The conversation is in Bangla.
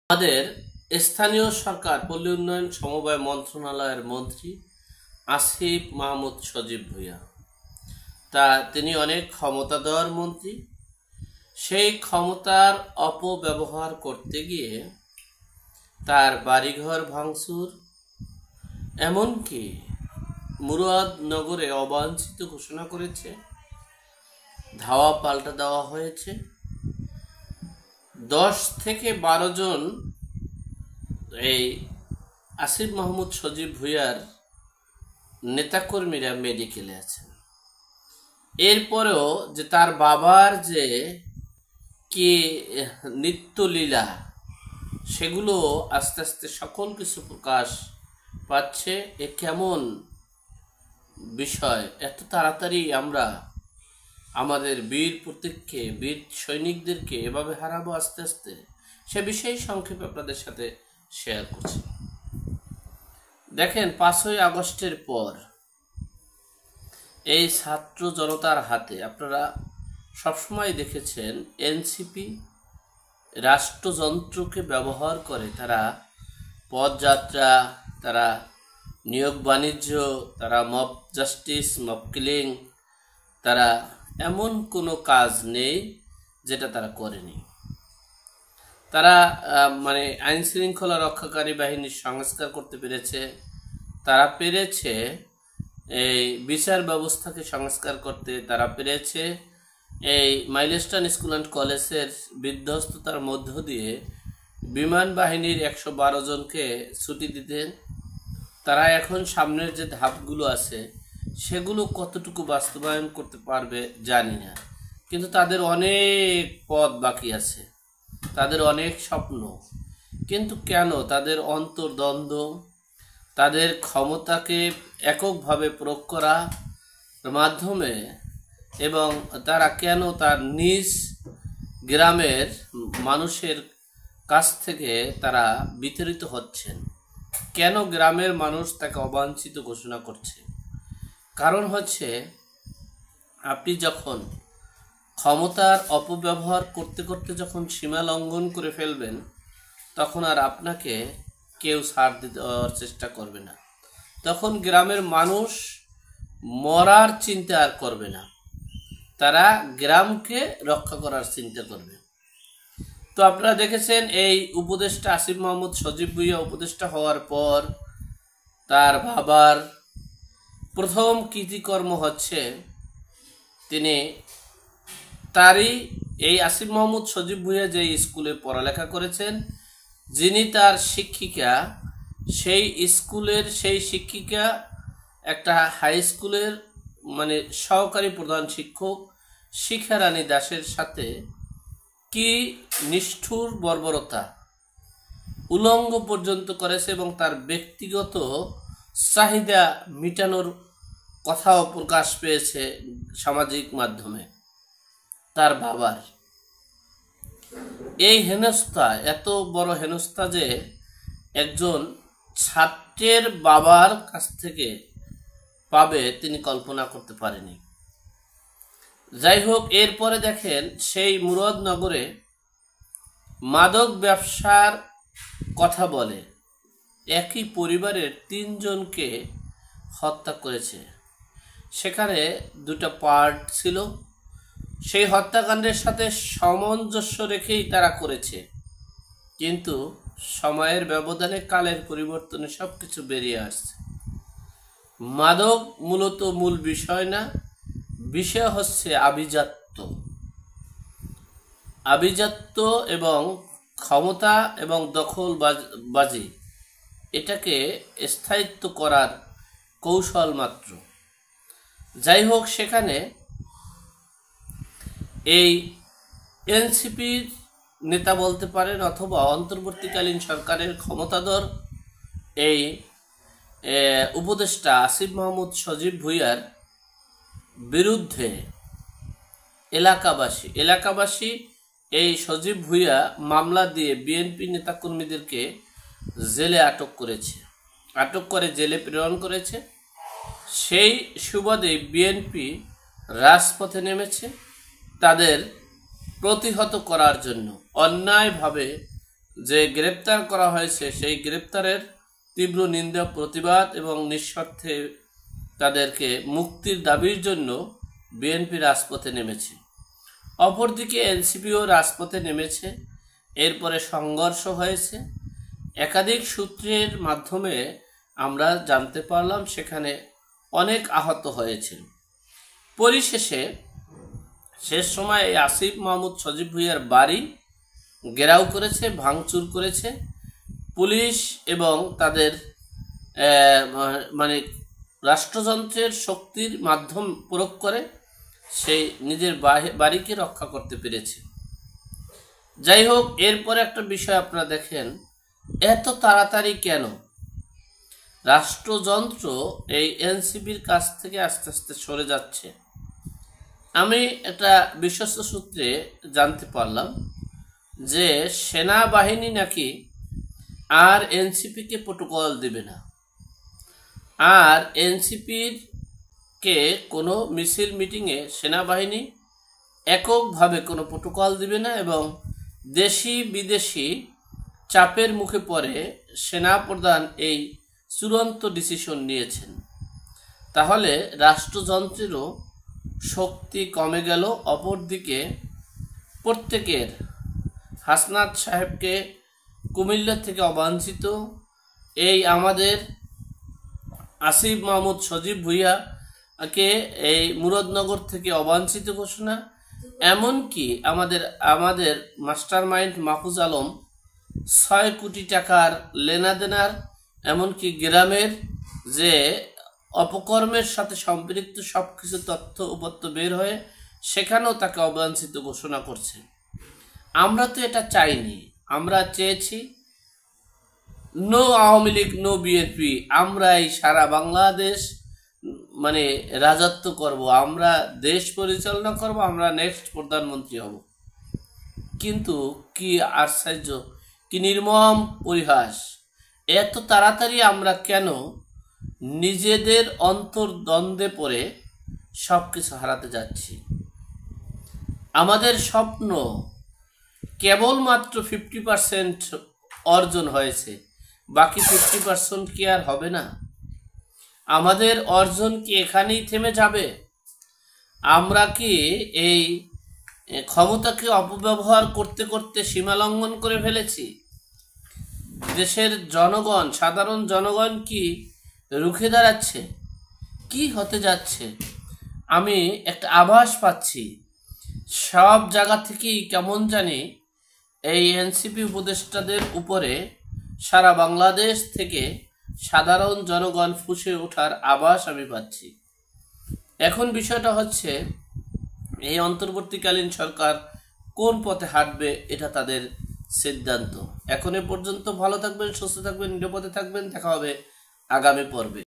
আমাদের স্থানীয় সরকার পল্লী উন্নয়ন সমবায় মন্ত্রণালয়ের মন্ত্রী আসিফ মাহমুদ সজীব ভুঁইয়া তিনি অনেক ক্ষমতাধর মন্ত্রী। সেই ক্ষমতার অপব্যবহার করতে গিয়ে তার বাড়িঘর ভাঙচুর, এমনকি মুরাদনগরে অবাঞ্ছিত ঘোষণা করেছে, ধাওয়া পাল্টা দেওয়া হয়েছে। 10 থেকে 12 জন এই আসিফ মাহমুদ সজীব ভুঁইয়ার নেতাকর্মীরা মেডিকেলে আছেন। এরপরেও যে তার বাবার যে কি নিত্যলীলা, সেগুলো আস্তে আস্তে সকল কিছু প্রকাশ পাচ্ছে। এ কেমন বিষয়, এত তাড়াতাড়ি আমরা আমাদের বীর প্রতীককে, বীর সৈনিকদেরকে এভাবে হারাবো আস্তে আস্তে? সে বিষয়ে সংক্ষেপে আপনাদের সাথে শেয়ার করছি। দেখেন, 5ই আগস্টের পর এই ছাত্র জনতার হাতে আপনারা সবসময় দেখেছেন এনসিপি রাষ্ট্রযন্ত্রকে ব্যবহার করে তারা পদযাত্রা, তারা নিয়োগ বাণিজ্য, তারা মব জাস্টিস, মব কিলিং, তারা এমন কোনো কাজ নেই যেটা তারা করেনি। তারা আইন শৃঙ্খলা রক্ষাকারী বাহিনীর সংস্কার করতে পেরেছে, তারা পেরেছে এই বিচার ব্যবস্থাকে সংস্কার করতে, তারা পেরেছে এই মাইলস্টোন স্কুল অ্যান্ড কলেজের বিধ্বস্ততার মধ্য দিয়ে বিমান বাহিনীর 112 জনকে ছুটি দিতে। তারা এখন সামনের যে ধাপগুলো আছে সেগুলো কতটুকু বাস্তবায়ন করতে পারবে জানি না, কিন্তু তাদের অনেক পথ বাকি আছে, তাদের অনেক স্বপ্ন। কিন্তু কেন তাদের অন্তর্দ্বন্দ্ব, তাদের ক্ষমতাকে এককভাবে প্রয়োগ করার মাধ্যমে, এবং তারা কেন তার নিজ গ্রামের মানুষের কাছ থেকে তারা বিতাড়িত হচ্ছেন? কেন গ্রামের মানুষ তাকে অবাঞ্ছিত ঘোষণা করছে? কারণ হচ্ছে, আপনি যখন ক্ষমতার অপব্যবহার করতে করতে যখন সীমা লঙ্ঘন করে ফেলবেন, তখন আর আপনাকে কেউ ছাড় দেওয়ার চেষ্টা করবে না। তখন গ্রামের মানুষ মরার চিন্তা আর করবে না, তারা গ্রামকে রক্ষা করার চিন্তা করবে। তো আপনারা দেখেছেন এই উপদেষ্টা আসিফ মাহমুদ সজীব ভুঁইয়া উপদেষ্টা হওয়ার পর তার বাবার প্রথম কৃতিকর্ম হচ্ছে, তিনি এই আসিফ মাহমুদ সজীব ভুঁইয়া যে স্কুলে পড়ালেখা করেছেন, যিনি তার শিক্ষিকা, সেই স্কুলের সেই শিক্ষিকা একটা হাই স্কুলের সহকারী প্রধান শিক্ষক শিখারানী দাসের সাথে কি নিষ্ঠুর বর্বরতা, উলঙ্গ পর্যন্ত করেছে, এবং তার ব্যক্তিগত চাহিদা মিটানোর কথাও প্রকাশ পেয়েছে সামাজিক মাধ্যমে। তার বাবার এই হেনস্থা, এত বড় হেনস্থা যে একজন ছাত্রের বাবার কাছ থেকে পাবে তিনি কল্পনা করতে পারেনি। যাই হোক, এরপরে দেখেন সেই মুরাদনগরে মাদক ব্যবসার কথা বলে একই পরিবারের 3 জনকে হত্যা করেছে। সেখানে 2টা পার্ট ছিল। সেই হত্যাকাণ্ডের সাথে সামঞ্জস্য রেখেই তারা করেছে, কিন্তু সময়ের ব্যবধানে, কালের পরিবর্তনে সবকিছু বেরিয়ে আসছে। মাদক মূলত মূল বিষয় না, বিষয় হচ্ছে আভিজাত্য এবং ক্ষমতা এবং দখলবাজি, এটাকে স্থায়িত্ব করার কৌশল মাত্র। যাই হোক, সেখানে এই এনসিপির নেতা বলতে পারেন, অথবা অন্তর্বর্তীকালীন সরকারের ক্ষমতাধর এই উপদেষ্টা আসিফ মাহমুদ সজীব ভুঁইয়ার বিরুদ্ধে এলাকাবাসী এই সজীব ভুঁইয়া মামলা দিয়ে বিএনপি নেতাকর্মীদেরকে জেলে আটক করে জেলে প্রেরণ করেছে। সেই সুবাদে বিএনপি রাজপথে নেমেছে তাদের প্রতিহত করার জন্য, অন্যায়ভাবে যে গ্রেপ্তার করা হয়েছে সেই গ্রেপ্তারের তীব্র নিন্দা প্রতিবাদ এবং নিঃস্বার্থে তাদেরকে মুক্তির দাবির জন্য বিএনপি রাজপথে নেমেছে। অপরদিকে এনসিপিও রাজপথে নেমেছে। এরপরে সংঘর্ষ হয়েছে। একাধিক সূত্রের মাধ্যমে আমরা জানতে পারলাম সেখানে অনেক আহত হয়েছে। পরিশেষে শেষ সময় এই আসিফ মাহমুদ সজীব ভুঁইয়ার বাড়ি ঘেরাও করেছে, ভাঙচুর করেছে পুলিশ এবং তাদের মানে রাষ্ট্রযন্ত্রের শক্তির মাধ্যম প্রয়োগ করে সেই নিজের বাড়িকে রক্ষা করতে পেরেছে। যাই হোক, এরপরে একটা বিষয় আপনারা দেখেন, এত তাড়াতাড়ি কেন রাষ্ট্রযন্ত্র এই এনসিপির কাছ থেকে আস্তে আস্তে সরে যাচ্ছে? আমি একটা বিশ্বস্ত সূত্রে জানতে পারলাম যে সেনাবাহিনী নাকি আর এনসিপিকে প্রোটোকল দেবে না, আর এনসিপির কে কোনো মিছিল মিটিংয়ে সেনাবাহিনী এককভাবে কোনো প্রোটোকল দিবে না এবং দেশি বিদেশি চাপের মুখে পড়ে সেনাপ্রধান এই চূড়ান্ত ডিসিশন নিয়েছেন। তাহলে রাষ্ট্রযন্ত্রেরও শক্তি কমে গেল। অপরদিকে প্রত্যেকের হাসনাত সাহেবকে কুমিল্লা থেকে অবাঞ্ছিত, এই আমাদের আসিফ মাহমুদ সজীব ভুঁইয়াকে এই মুরাদনগর থেকে অবাঞ্ছিত ঘোষণা, এমনকি আমাদের মাস্টার মাইন্ড মাহফুজ আলম 6 কোটি টাকার লেনাদেনার, এমনকি গ্রামের যে অপকর্মের সাথে সম্পৃক্ত সব কিছু তথ্য উপত্য বের হয়ে সেখানেও তাকে অবাঞ্ছিত ঘোষণা করছে। আমরা তো এটা চাইনি, আমরা চেয়েছি no Awami League, no BNP, আমরা এই সারা বাংলাদেশ মানে রাজত্ব করব, আমরা দেশ পরিচালনা করব, আমরা নেক্সট প্রধানমন্ত্রী হব। কিন্তু কি আশ্চর্য, কি নির্মম পরিহাস, এত তাড়াতাড়ি আমরা কেন নিজেদের অন্তর্দ্বন্দ্বে পড়ে সব কিছু হারাতে যাচ্ছি? আমাদের স্বপ্ন কেবলমাত্র 50% অর্জন হয়েছে, বাকি 50% কি আর হবে না? আমাদের অর্জন কি এখানেই থেমে যাবে? আমরা কি এই ক্ষমতাকে অপব্যবহার করতে করতে সীমা লঙ্ঘন করে ফেলেছি? দেশের জনগণ, সাধারণ জনগণ কি রুখে দাঁড়াচ্ছে? কি হতে যাচ্ছে? আমি একটা আভাস পাচ্ছি সব জায়গা থেকেই, কেমন জানি এই এনসিপি উপদেষ্টাদের উপরে সারা বাংলাদেশ থেকে সাধারণ জনগণ ফুঁসে ওঠার আভাস আমি পাচ্ছি। এখন বিষয়টা হচ্ছে এই অন্তর্বর্তীকালীন সরকার কোন পথে হাঁটবে, এটা তাদের সিদ্ধান্ত। এখন এ পর্যন্ত ভালো থাকবেন, সুস্থ থাকবেন, নিরাপদে থাকবেন। দেখা হবে আগামী পর্বে।